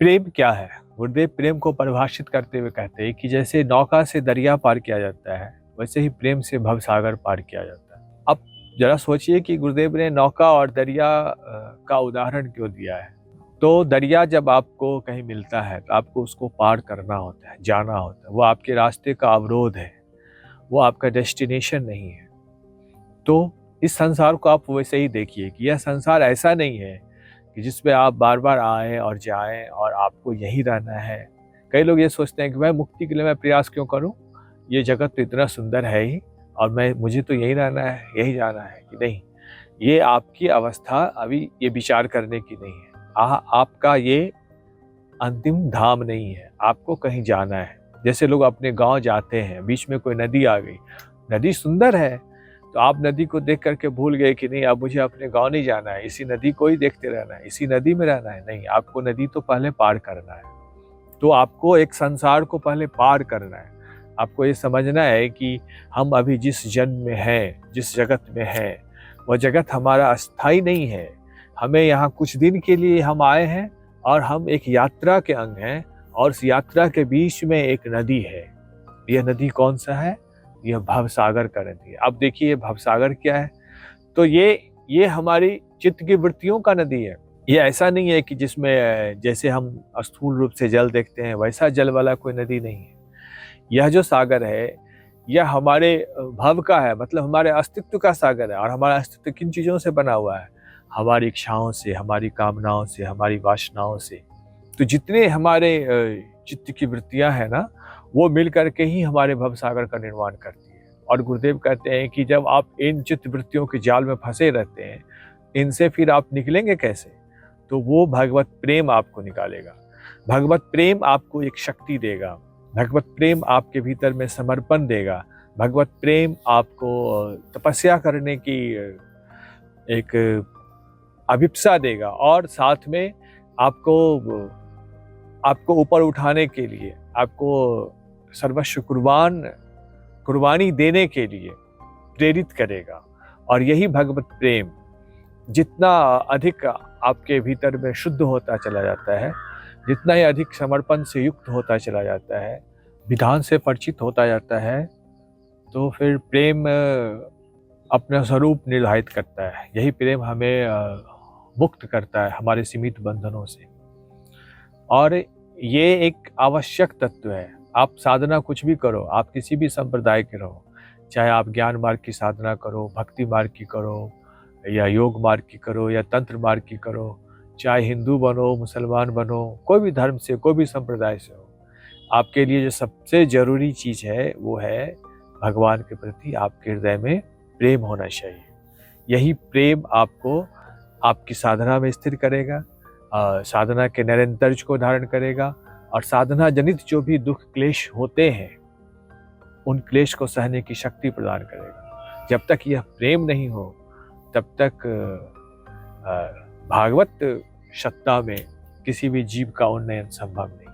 प्रेम क्या है? गुरुदेव प्रेम को परिभाषित करते हुए कहते हैं कि जैसे नौका से दरिया पार किया जाता है, वैसे ही प्रेम से भवसागर पार किया जाता है। अब जरा सोचिए कि गुरुदेव ने नौका और दरिया का उदाहरण क्यों दिया है। तो दरिया जब आपको कहीं मिलता है तो आपको उसको पार करना होता है, जाना होता है। वो आपके रास्ते का अवरोध है, वो आपका डेस्टिनेशन नहीं है। तो इस संसार को आप वैसे ही देखिए कि यह संसार ऐसा नहीं है कि जिसमें आप बार बार आएँ और जाएँ और आपको यहीं रहना है। कई लोग ये सोचते हैं कि मैं मुक्ति के लिए मैं प्रयास क्यों करूं, ये जगत तो इतना सुंदर है ही और मुझे तो यहीं रहना है, यहीं जाना है। कि नहीं, ये आपकी अवस्था अभी ये विचार करने की नहीं है। आपका ये अंतिम धाम नहीं है, आपको कहीं जाना है। जैसे लोग अपने गांव जाते हैं, बीच में कोई नदी आ गई, नदी सुंदर है तो आप नदी को देख करके भूल गए कि नहीं, अब मुझे अपने गांव नहीं जाना है, इसी नदी को ही देखते रहना है, इसी नदी में रहना है। नहीं, आपको नदी तो पहले पार करना है। तो आपको एक संसार को पहले पार करना है। आपको ये समझना है कि हम अभी जिस जन्म में हैं, जिस जगत में हैं, वह जगत हमारा अस्थाई नहीं है। हमें यहाँ कुछ दिन के लिए हम आए हैं और हम एक यात्रा के अंग हैं, और उस यात्रा के बीच में एक नदी है। यह नदी कौन सा है? यह भवसागर का नदी है। अब देखिए भवसागर क्या है। तो ये हमारी चित्त की वृत्तियों का नदी है। ये ऐसा नहीं है कि जिसमें जैसे हम स्थूल रूप से जल देखते हैं वैसा जल वाला कोई नदी नहीं है। यह जो सागर है, यह हमारे भव का है, मतलब हमारे अस्तित्व का सागर है। और हमारा अस्तित्व किन चीज़ों से बना हुआ है? हमारी इच्छाओं से, हमारी कामनाओं से, हमारी वासनाओं से। तो जितने हमारे चित्त की वृत्तियां हैं ना, वो मिल करके ही हमारे भव सागर का निर्माण करती है। और गुरुदेव कहते हैं कि जब आप इन चित्त वृत्तियों के जाल में फंसे रहते हैं, इनसे फिर आप निकलेंगे कैसे? तो वो भगवत प्रेम आपको निकालेगा। भगवत प्रेम आपको एक शक्ति देगा। भगवत प्रेम आपके भीतर में समर्पण देगा। भगवत प्रेम आपको तपस्या करने की एक अभिप्सा देगा, और साथ में आपको ऊपर उठाने के लिए, आपको सर्वस्व कुर्बानी देने के लिए प्रेरित करेगा। और यही भगवत प्रेम जितना अधिक आपके भीतर में शुद्ध होता चला जाता है, जितना ही अधिक समर्पण से युक्त होता चला जाता है, विधान से परिचित होता जाता है, तो फिर प्रेम अपना स्वरूप निर्धारित करता है। यही प्रेम हमें मुक्त करता है हमारे सीमित बंधनों से। और ये एक आवश्यक तत्व है। आप साधना कुछ भी करो, आप किसी भी संप्रदाय के रहो, चाहे आप ज्ञान मार्ग की साधना करो, भक्ति मार्ग की करो, या योग मार्ग की करो, या तंत्र मार्ग की करो, चाहे हिंदू बनो, मुसलमान बनो, कोई भी धर्म से, कोई भी संप्रदाय से हो, आपके लिए जो सबसे जरूरी चीज़ है वो है भगवान के प्रति आपके हृदय में प्रेम होना चाहिए। यही प्रेम आपको आपकी साधना में स्थिर करेगा, साधना के निरंतर्य को धारण करेगा, और साधना जनित जो भी दुख क्लेश होते हैं उन क्लेश को सहने की शक्ति प्रदान करेगा। जब तक यह प्रेम नहीं हो तब तक भागवत सत्ता में किसी भी जीव का उन्नयन संभव नहीं।